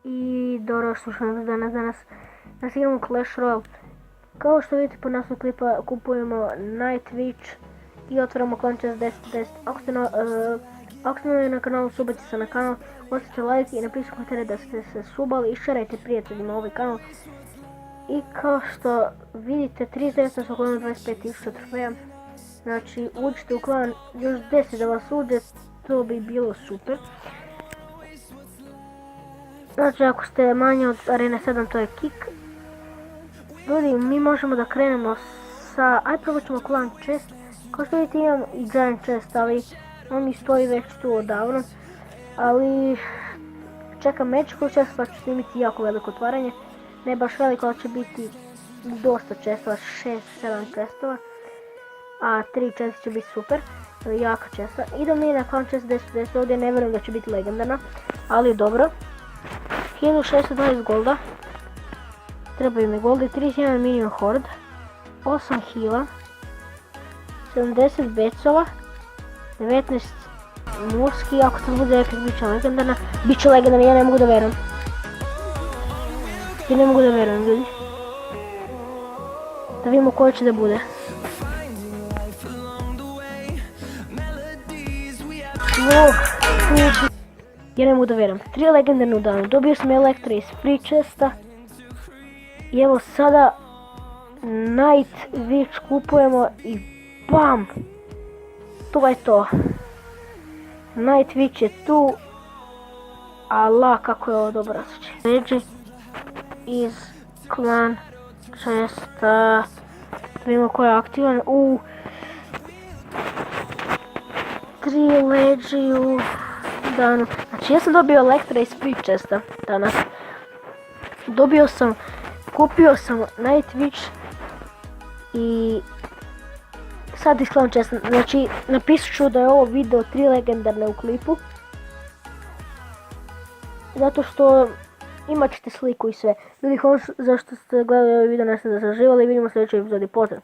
I dobro slušamo danas igramo Clash Royale. Kao što vidite po naslovu klipa kupujemo Night Witch i otvaramo klan čest 10-10. Ako ste novi na kanalu, subite se na kanal, ostavite like i napišite komentare da ste se subali i šerajte prijateljima ovaj kanal. I kao što vidite 39 su klan 25.000 trofeja. Znači uđite u klan, još 10 da vas uđe, to bi bilo super. Znači ako ste manje od arene 7 to je kick. Ljudi, mi možemo da krenemo sa, aj probat ćemo clan chest. Kao što vidite imam i giant chest, ali on mi stoji već tu odavno. Ali čekam magical chest pa ću snimiti jako veliko otvaranje. Ne baš veliko, ali će biti dosta chestova, 6-7 chestova. A 3-4 će biti super, jaka chesta. Idem mi na clan chest 10-10, ovdje ne vjerujem da će biti legendarna, ali dobro. 1620 golda, trebaju mi goldi, 31 minion horde, 8 heala, 70 becova, 19 muski, ako to bude epic bit će legendarna, ja ne mogu da verujem. Ja ne mogu da verujem, ljudi. Da vidimo koji će da bude. Ja ne mogu da vjerujem, 3 legendarne u danu, dobio sam Elektra iz free chesta. I evo sada Night Witch kupujemo i BAM! To je to. Night Witch je tu. Allah, kako je ovo dobro osjećaj. Leđi iz clan chesta. Vidimo ko je aktivan. 3 leđi u danu. Znači ja sam dobio Elektra iz free chesta danas. Kupio sam Night Witch i sad iz clan chesta. Znači napisat ću da je ovo video 3 legendarne u klipu. Zato što imat ćete sliku i sve. Ljudi, hvala zašto ste gledali ovaj video, nadam se da ste uživali i vidimo u sljedećoj epizodi. Pozdrav!